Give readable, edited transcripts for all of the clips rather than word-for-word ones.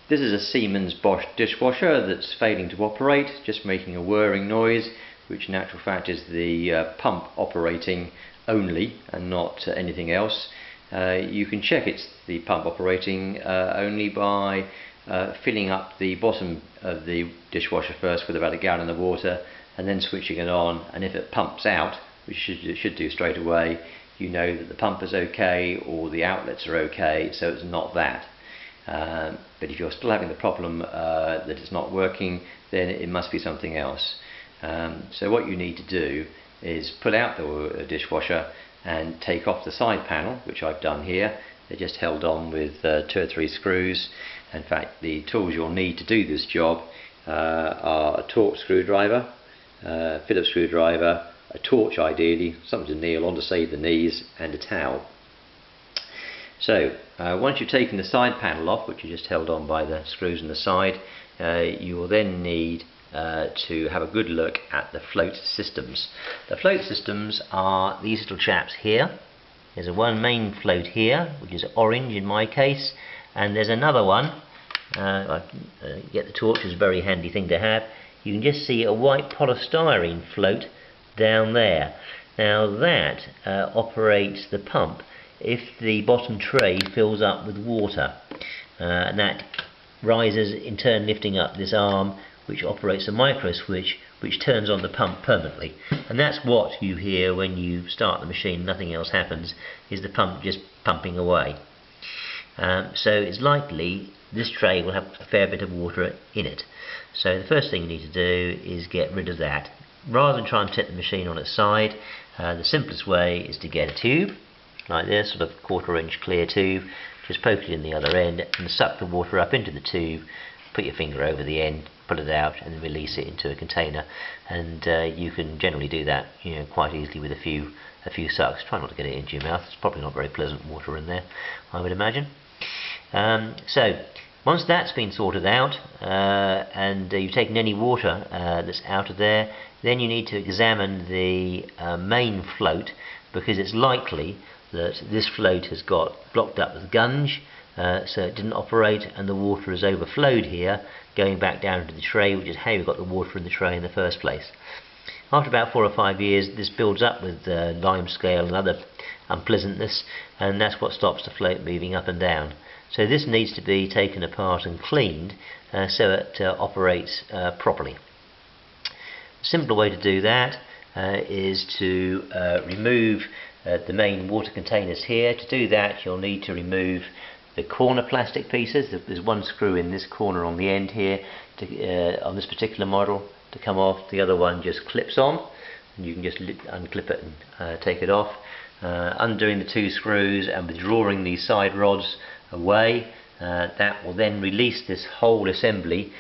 This is a Siemens Bosch dishwasher that's failing to operate, just making a whirring noise, which in actual fact is the pump operating only and not anything else. You can check it's the pump operating only by filling up the bottom of the dishwasher first with about a gallon of water and then switching it on, and if it pumps out, which it should do straight away, you know that the pump is okay or the outlets are okay, so it's not that. But if you're still having the problem that it's not working, then it must be something else. So what you need to do is pull out the dishwasher and take off the side panel, which I've done here. They're just held on with 2 or 3 screws. In fact, the tools you'll need to do this job are a torque screwdriver, a Phillips screwdriver, a torch ideally, something to kneel on to save the knees, and a towel. So once you've taken the side panel off, which you just held on by the screws on the side, you will then need to have a good look at the float systems. The float systems are these little chaps here. There's one main float here, which is orange in my case, and there's another one. Get the torch, is a very handy thing to have. You can just see a white polystyrene float down there. Now that operates the pump if the bottom tray fills up with water, and that rises in turn lifting up this arm, which operates a micro switch which turns on the pump permanently. And that's what you hear when you start the machine. Nothing else happens, is the pump just pumping away. So it's likely this tray will have a fair bit of water in it. So the first thing you need to do is get rid of that. Rather than try and tip the machine on its side, the simplest way is to get a tube like this, sort of 1/4 inch clear tube, just poke it in the other end and suck the water up into the tube, put your finger over the end, pull it out and then release it into a container, and you can generally do that quite easily with a few sucks. Try not to get it into your mouth, it's probably not very pleasant water in there, I would imagine. So once that's been sorted out and you've taken any water that's out of there, then you need to examine the main float, because it's likely that this float has got blocked up with gunge, so it didn't operate, and the water has overflowed here, going back down into the tray, which is how you got the water in the tray in the first place. After about 4 or 5 years, this builds up with lime scale and other unpleasantness, and that's what stops the float moving up and down. So this needs to be taken apart and cleaned so it operates properly. A simpler way to do that is to remove the main water containers here. To do that, you'll need to remove the corner plastic pieces. There's one screw in this corner on the end here on this particular model to come off. The other one just clips on, and you can just unclip it and take it off. Undoing the 2 screws and withdrawing these side rods away, that will then release this whole assembly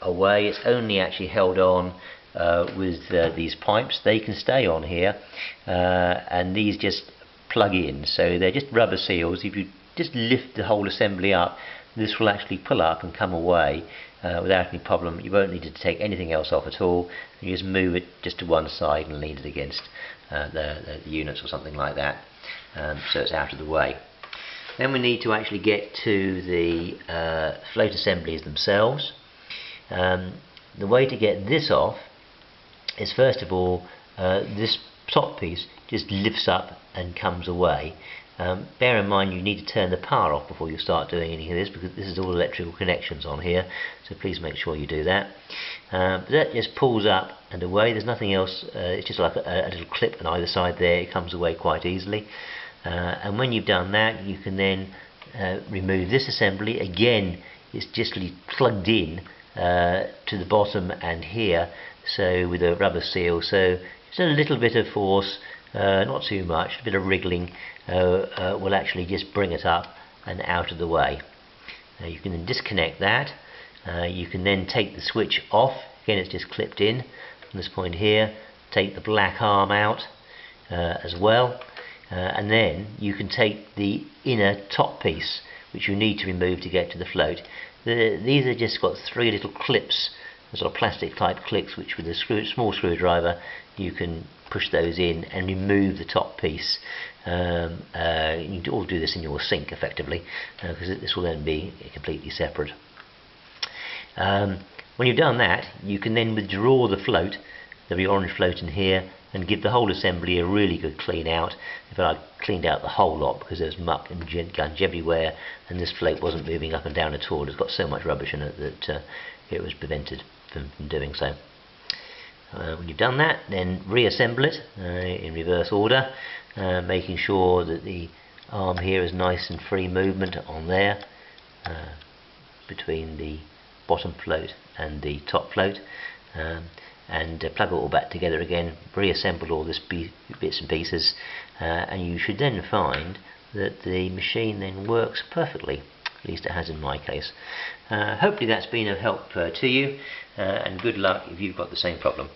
away. It's only actually held on with these pipes. They can stay on here, and these just plug in, so they're just rubber seals. If you just lift the whole assembly up, this will actually pull up and come away without any problem. You won't need to take anything else off at all. You just move it just to one side and lean it against the units or something like that, so it's out of the way. Then we need to actually get to the float assemblies themselves. The way to get this off is, first of all, this top piece just lifts up and comes away. Bear in mind you need to turn the power off before you start doing any of this, because this is all electrical connections on here, so please make sure you do that. But that just pulls up and away. There's nothing else. It's just like a little clip on either side there. It comes away quite easily. And when you've done that, you can then remove this assembly. Again, it's just plugged in to the bottom and here, so with a rubber seal, so just a little bit of force, not too much, a bit of wriggling will actually just bring it up and out of the way. You can then disconnect that. You can then take the switch off. Again, it's just clipped in from this point here. Take the black arm out as well, and then you can take the inner top piece, which you need to remove to get to the float. These are just got 3 little clips, sort of plastic type clips, which with a small screwdriver you can push those in and remove the top piece. You can all do this in your sink effectively, because this will then be completely separate. When you've done that, you can then withdraw the float, the orange float in here, and give the whole assembly a really good clean out. In fact, I cleaned out the whole lot because there's muck and gunge everywhere, and this float wasn't moving up and down at all. It's got so much rubbish in it that it was prevented from doing so. When you've done that, then reassemble it in reverse order, making sure that the arm here is nice and free movement on there between the bottom float and the top float, and plug it all back together again, reassemble all this bits and pieces, and you should then find that the machine then works perfectly. At least it has in my case. Hopefully that's been of help to you, and good luck if you've got the same problem.